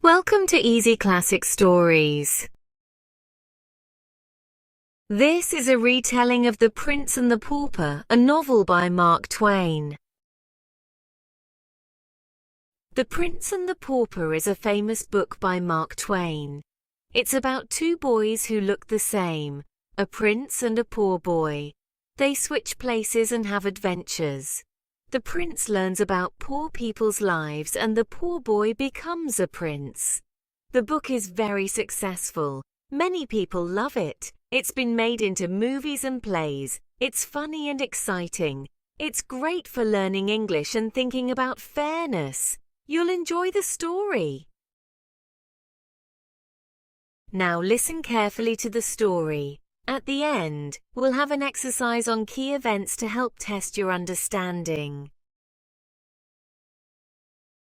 Welcome to Easy Classic Stories. This is a retelling of The Prince and the Pauper, a novel by Mark Twain. The Prince and the Pauper is a famous book by Mark Twain. It's about two boys who look the same, a prince and a poor boy. They switch places and have adventures. The prince learns about poor people's lives and the poor boy becomes a prince. The book is very successful. Many people love it. It's been made into movies and plays. It's funny and exciting. It's great for learning English and thinking about fairness. You'll enjoy the story. Now listen carefully to the story. At the end, we'll have an exercise on key events to help test your understanding.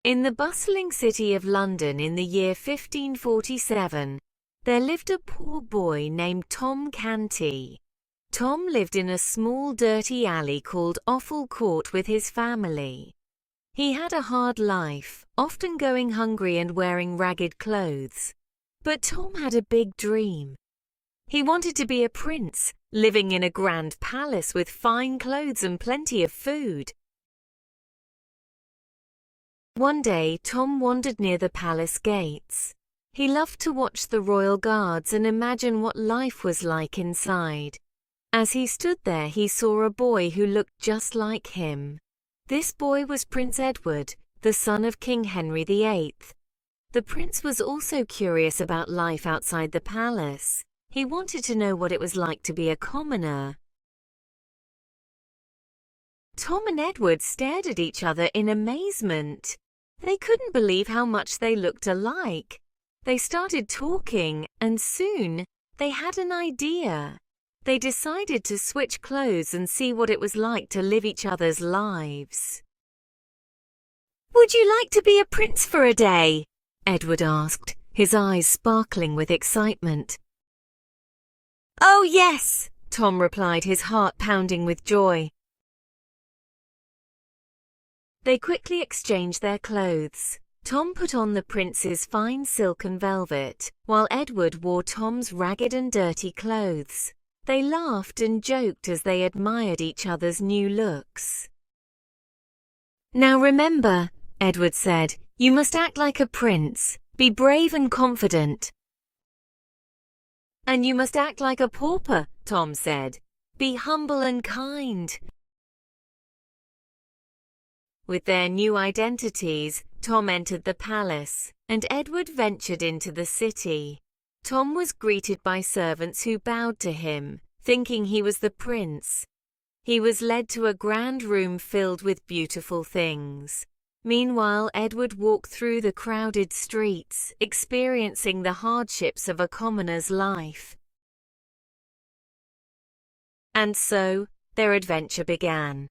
In the bustling city of London in the year 1547, there lived a poor boy named Tom Canty. Tom lived in a small dirty alley called Offal Court with his family. He had a hard life, often going hungry and wearing ragged clothes. But Tom had a big dream. He wanted to be a prince, living in a grand palace with fine clothes and plenty of food. One day, Tom wandered near the palace gates. He loved to watch the royal guards and imagine what life was like inside. As he stood there, he saw a boy who looked just like him. This boy was Prince Edward, the son of King Henry VIII. The prince was also curious about life outside the palace. He wanted to know what it was like to be a commoner. Tom and Edward stared at each other in amazement. They couldn't believe how much they looked alike. They started talking, and soon they had an idea. They decided to switch clothes and see what it was like to live each other's lives. "Would you like to be a prince for a day?" Edward asked, his eyes sparkling with excitement. "Oh, yes," Tom replied, his heart pounding with joy. They quickly exchanged their clothes. Tom put on the prince's fine silk and velvet, while Edward wore Tom's ragged and dirty clothes. They laughed and joked as they admired each other's new looks. "Now remember," Edward said, "you must act like a prince. Be brave and confident." "And you must act like a pauper," Tom said. "Be humble and kind." With their new identities, Tom entered the palace, and Edward ventured into the city. Tom was greeted by servants who bowed to him, thinking he was the prince. He was led to a grand room filled with beautiful things. Meanwhile, Edward walked through the crowded streets, experiencing the hardships of a commoner's life. And so, their adventure began.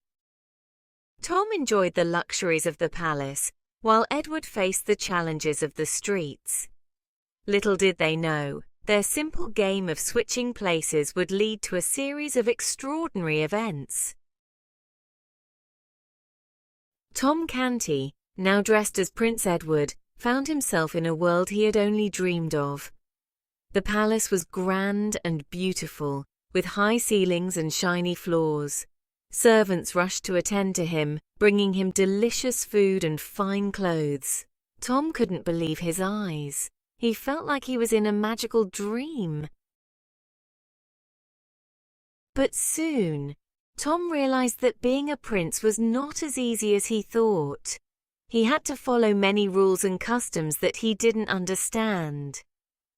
Tom enjoyed the luxuries of the palace, while Edward faced the challenges of the streets. Little did they know, their simple game of switching places would lead to a series of extraordinary events. Tom Canty, now dressed as Prince Edward, found himself in a world he had only dreamed of. The palace was grand and beautiful, with high ceilings and shiny floors. Servants rushed to attend to him, bringing him delicious food and fine clothes. Tom couldn't believe his eyes. He felt like he was in a magical dream. But soon, Tom realized that being a prince was not as easy as he thought. He had to follow many rules and customs that he didn't understand.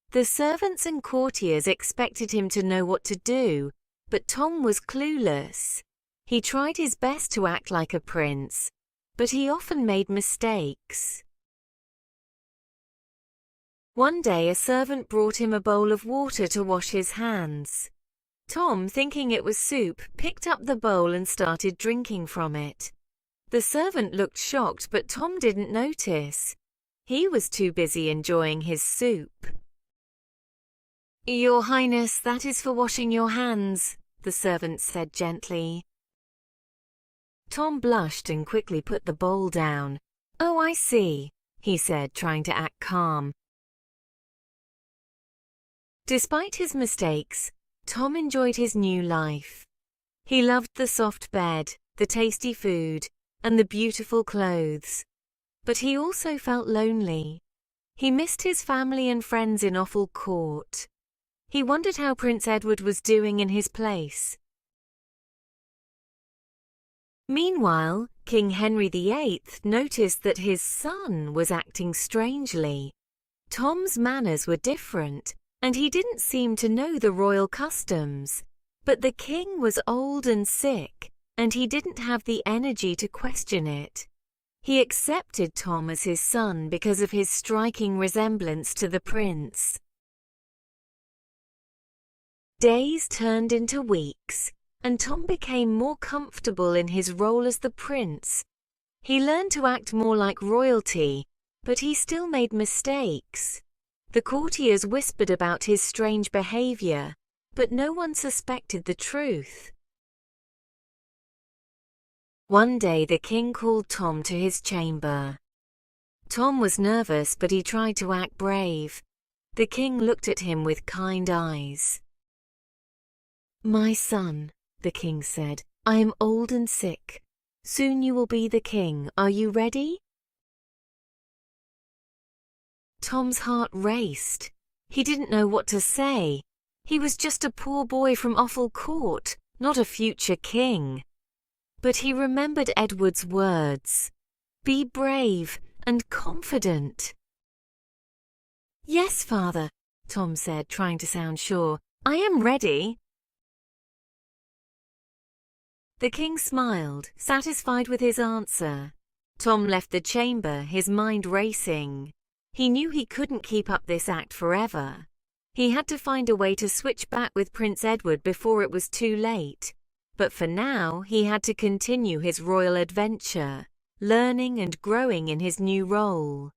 The servants and courtiers expected him to know what to do, but Tom was clueless. He tried his best to act like a prince, but he often made mistakes. One day a servant brought him a bowl of water to wash his hands. Tom, thinking it was soup, picked up the bowl and started drinking from it. The servant looked shocked, but Tom didn't notice. He was too busy enjoying his soup. "Your Highness, that is for washing your hands," the servant said gently. Tom blushed and quickly put the bowl down. "Oh, I see. he said, trying to act calm. Despite his mistakes, Tom enjoyed his new life. He loved the soft bed, the tasty food, and the beautiful clothes. But he also felt lonely. He missed his family and friends in Offal Court. He wondered how Prince Edward was doing in his place. Meanwhile, King Henry VIII noticed that his son was acting strangely. Tom's manners were different, and he didn't seem to know the royal customs. But the king was old and sick, and he didn't have the energy to question it. He accepted Tom as his son because of his striking resemblance to the prince. Days turned into weeks, and Tom became more comfortable in his role as the prince. He learned to act more like royalty, but he still made mistakes. The courtiers whispered about his strange behavior, but no one suspected the truth. One day the king called Tom to his chamber. Tom was nervous, but he tried to act brave. The king looked at him with kind eyes. "My son," the king said, "I am old and sick. Soon you will be the king. Are you ready?" Tom's heart raced. He didn't know what to say. He was just a poor boy from Offal Court, not a future king. But he remembered Edward's words. Be brave and confident. "Yes, father," Tom said, trying to sound sure. "I am ready." The king smiled, satisfied with his answer. Tom left the chamber, his mind racing. He knew he couldn't keep up this act forever. He had to find a way to switch back with Prince Edward before it was too late. But for now, he had to continue his royal adventure, learning and growing in his new role.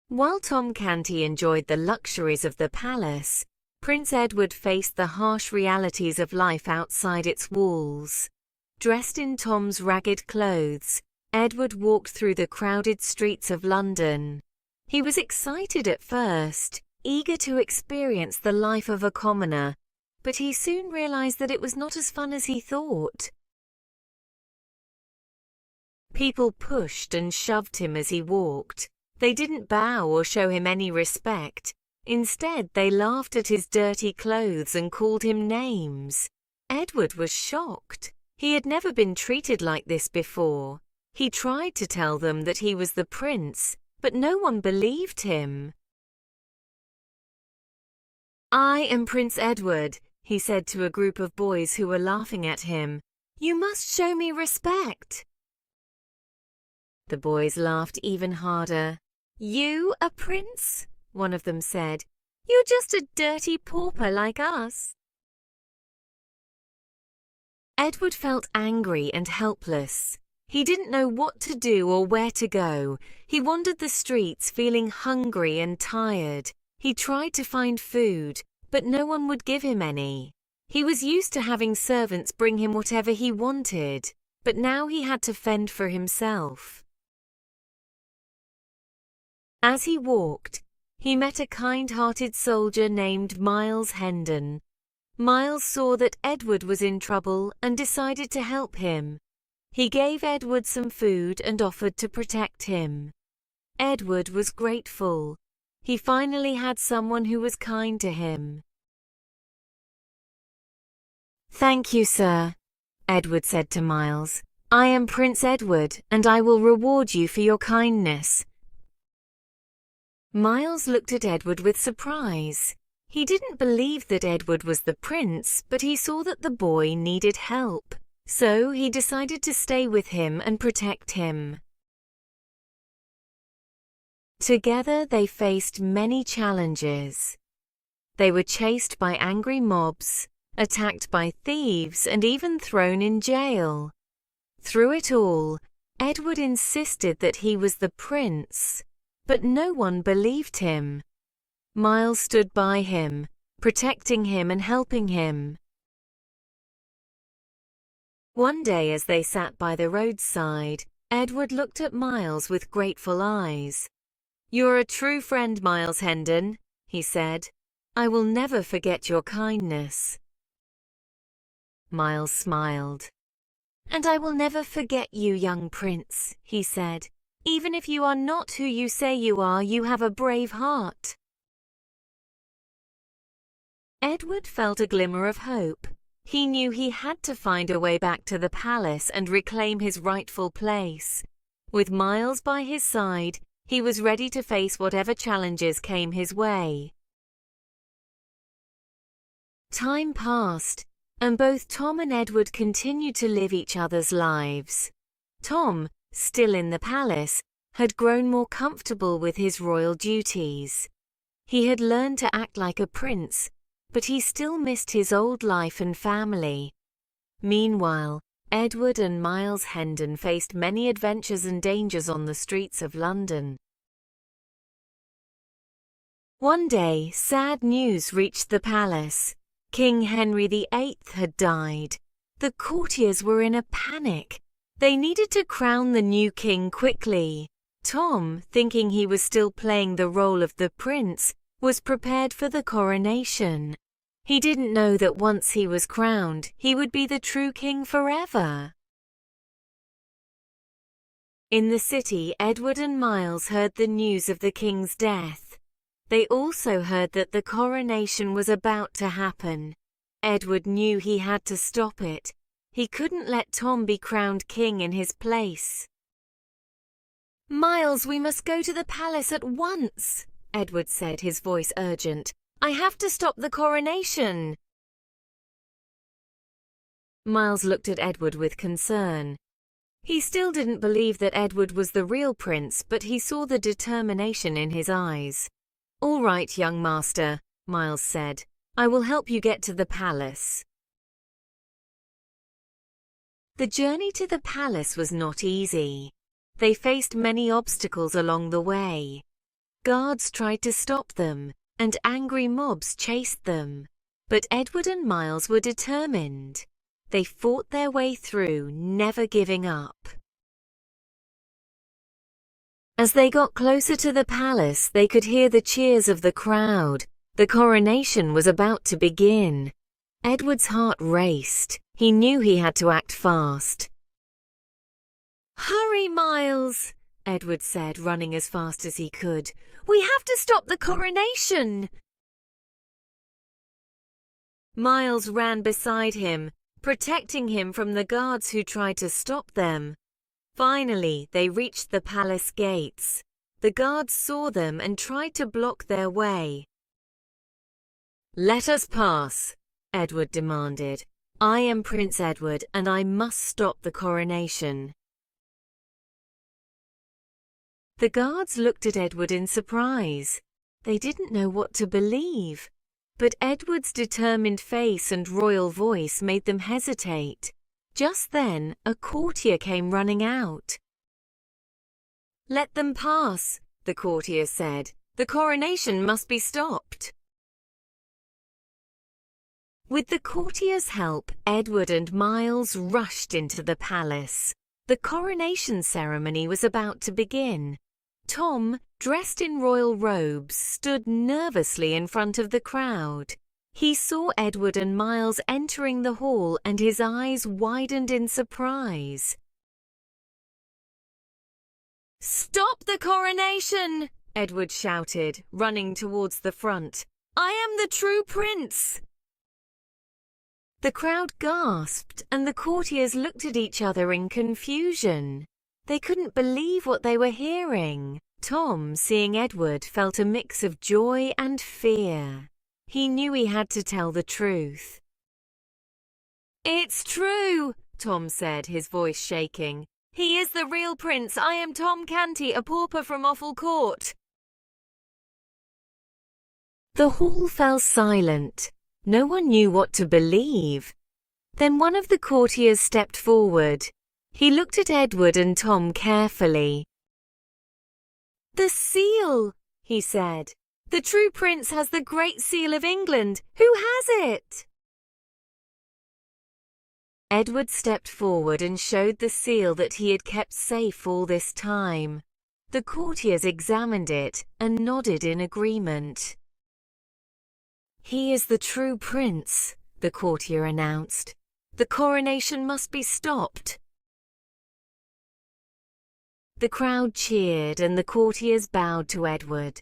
While Tom Canty enjoyed the luxuries of the palace, Prince Edward faced the harsh realities of life outside its walls. Dressed in Tom's ragged clothes, Edward walked through the crowded streets of London. He was excited at first, eager to experience the life of a commoner, but he soon realized that it was not as fun as he thought. People pushed and shoved him as he walked. They didn't bow or show him any respect. Instead, they laughed at his dirty clothes and called him names. Edward was shocked. He had never been treated like this before. He tried to tell them that he was the prince, but no one believed him. "I am Prince Edward," he said to a group of boys who were laughing at him. "You must show me respect." The boys laughed even harder. "You a prince?" one of them said. "You're just a dirty pauper like us." Edward felt angry and helpless. He didn't know what to do or where to go. He wandered the streets feeling hungry and tired. He tried to find food, but no one would give him any. He was used to having servants bring him whatever he wanted, but now he had to fend for himself. As he walked, he met a kind-hearted soldier named Miles Hendon. Miles saw that Edward was in trouble and decided to help him. He gave Edward some food and offered to protect him. Edward was grateful. He finally had someone who was kind to him. "Thank you, sir," Edward said to Miles. "I am Prince Edward, and I will reward you for your kindness." Miles looked at Edward with surprise. He didn't believe that Edward was the prince, but he saw that the boy needed help. So he decided to stay with him and protect him. Together they faced many challenges. They were chased by angry mobs, attacked by thieves, and even thrown in jail. Through it all, Edward insisted that he was the prince, but no one believed him. Miles stood by him, protecting him and helping him. One day as they sat by the roadside, Edward looked at Miles with grateful eyes. "You're a true friend, Miles Hendon," he said. "I will never forget your kindness." Miles smiled. "And I will never forget you, young prince," he said. "Even if you are not who you say you are, you have a brave heart." Edward felt a glimmer of hope. He knew he had to find a way back to the palace and reclaim his rightful place. With Miles by his side, he was ready to face whatever challenges came his way. Time passed, and both Tom and Edward continued to live each other's lives. Tom, still in the palace, had grown more comfortable with his royal duties. He had learned to act like a prince, but he still missed his old life and family. Meanwhile, Edward and Miles Hendon faced many adventures and dangers on the streets of London. One day, sad news reached the palace. King Henry VIII had died. The courtiers were in a panic. They needed to crown the new king quickly. Tom, thinking he was still playing the role of the prince, was prepared for the coronation. He didn't know that once he was crowned, he would be the true king forever. In the city, Edward and Miles heard the news of the king's death. They also heard that the coronation was about to happen. Edward knew he had to stop it. He couldn't let Tom be crowned king in his place. "Miles, we must go to the palace at once," Edward said, his voice urgent. "I have to stop the coronation." Miles looked at Edward with concern. He still didn't believe that Edward was the real prince, but he saw the determination in his eyes. "All right, young master," Miles said. "I will help you get to the palace." The journey to the palace was not easy. They faced many obstacles along the way. Guards tried to stop them, and angry mobs chased them. But Edward and Miles were determined. They fought their way through, never giving up. As they got closer to the palace, they could hear the cheers of the crowd. The coronation was about to begin. Edward's heart raced. He knew he had to act fast. "Hurry, Miles," Edward said, running as fast as he could. "We have to stop the coronation." Miles ran beside him, protecting him from the guards who tried to stop them. Finally, they reached the palace gates. The guards saw them and tried to block their way. "Let us pass," Edward demanded. "I am Prince Edward, and I must stop the coronation." The guards looked at Edward in surprise. They didn't know what to believe. But Edward's determined face and royal voice made them hesitate. Just then, a courtier came running out. "Let them pass," the courtier said. "The coronation must be stopped." With the courtier's help, Edward and Miles rushed into the palace. The coronation ceremony was about to begin. Tom, dressed in royal robes, stood nervously in front of the crowd. He saw Edward and Miles entering the hall, and his eyes widened in surprise. "Stop the coronation!" Edward shouted, running towards the front. "I am the true prince!" The crowd gasped, and the courtiers looked at each other in confusion. They couldn't believe what they were hearing. Tom, seeing Edward, felt a mix of joy and fear. He knew he had to tell the truth. "It's true," Tom said, his voice shaking. "He is the real prince. I am Tom Canty, a pauper from Offal Court." The hall fell silent. No one knew what to believe. Then one of the courtiers stepped forward. He looked at Edward and Tom carefully. "The seal," he said. "The true prince has the Great Seal of England. Who has it?" Edward stepped forward and showed the seal that he had kept safe all this time. The courtiers examined it and nodded in agreement. "He is the true prince," the courtier announced. "The coronation must be stopped." The crowd cheered and the courtiers bowed to Edward.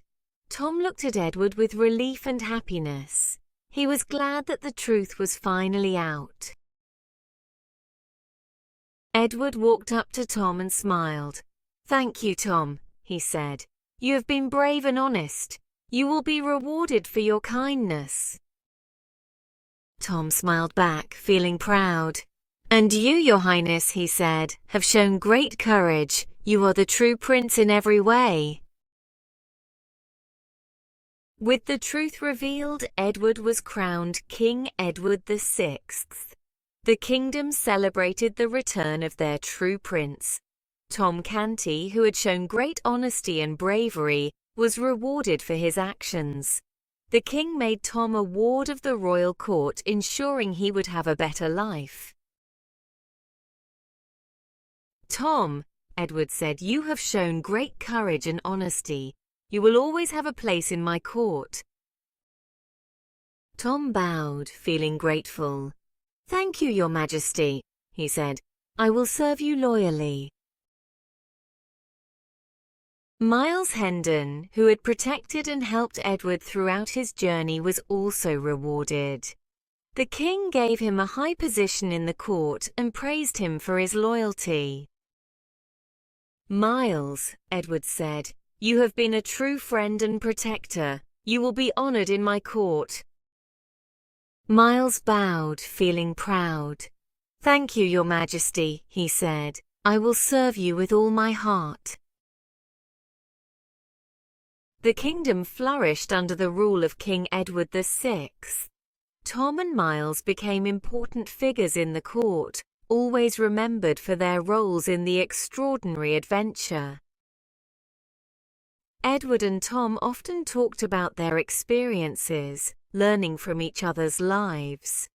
Tom looked at Edward with relief and happiness. He was glad that the truth was finally out. Edward walked up to Tom and smiled. "Thank you, Tom," he said. "You have been brave and honest. You will be rewarded for your kindness." Tom smiled back, feeling proud. "And you, Your Highness," he said, "have shown great courage. You are the true prince in every way." With the truth revealed, Edward was crowned King Edward VI. The kingdom celebrated the return of their true prince. Tom Canty, who had shown great honesty and bravery, was rewarded for his actions. The king made Tom a ward of the royal court, ensuring he would have a better life. "Tom," Edward said, "you have shown great courage and honesty. You will always have a place in my court." Tom bowed, feeling grateful. "Thank you, Your Majesty," he said. "I will serve you loyally." Miles Hendon, who had protected and helped Edward throughout his journey, was also rewarded. The king gave him a high position in the court and praised him for his loyalty. "Miles," Edward said, "you have been a true friend and protector. You will be honored in my court." Miles bowed, feeling proud. "Thank you, Your Majesty," he said. "I will serve you with all my heart." The kingdom flourished under the rule of King Edward VI. Tom and Miles became important figures in the court, always remembered for their roles in the extraordinary adventure. Edward and Tom often talked about their experiences, learning from each other's lives.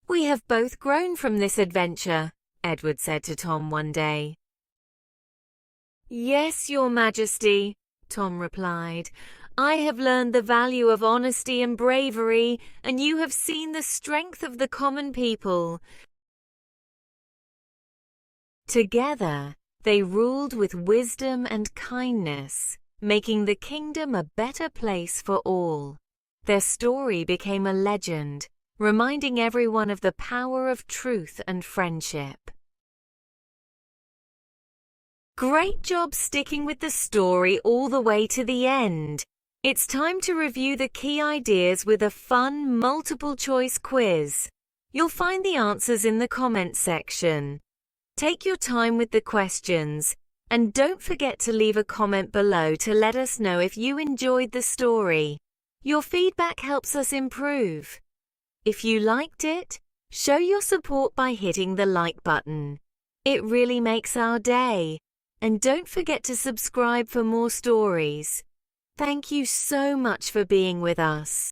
"We have both grown from this adventure," Edward said to Tom one day. "Yes, Your Majesty," Tom replied. "I have learned the value of honesty and bravery, and you have seen the strength of the common people." Together, they ruled with wisdom and kindness, making the kingdom a better place for all. Their story became a legend, reminding everyone of the power of truth and friendship. Great job sticking with the story all the way to the end. It's time to review the key ideas with a fun multiple-choice quiz. You'll find the answers in the comments section. Take your time with the questions, and don't forget to leave a comment below to let us know if you enjoyed the story. Your feedback helps us improve. If you liked it, show your support by hitting the like button. It really makes our day. And don't forget to subscribe for more stories. Thank you so much for being with us.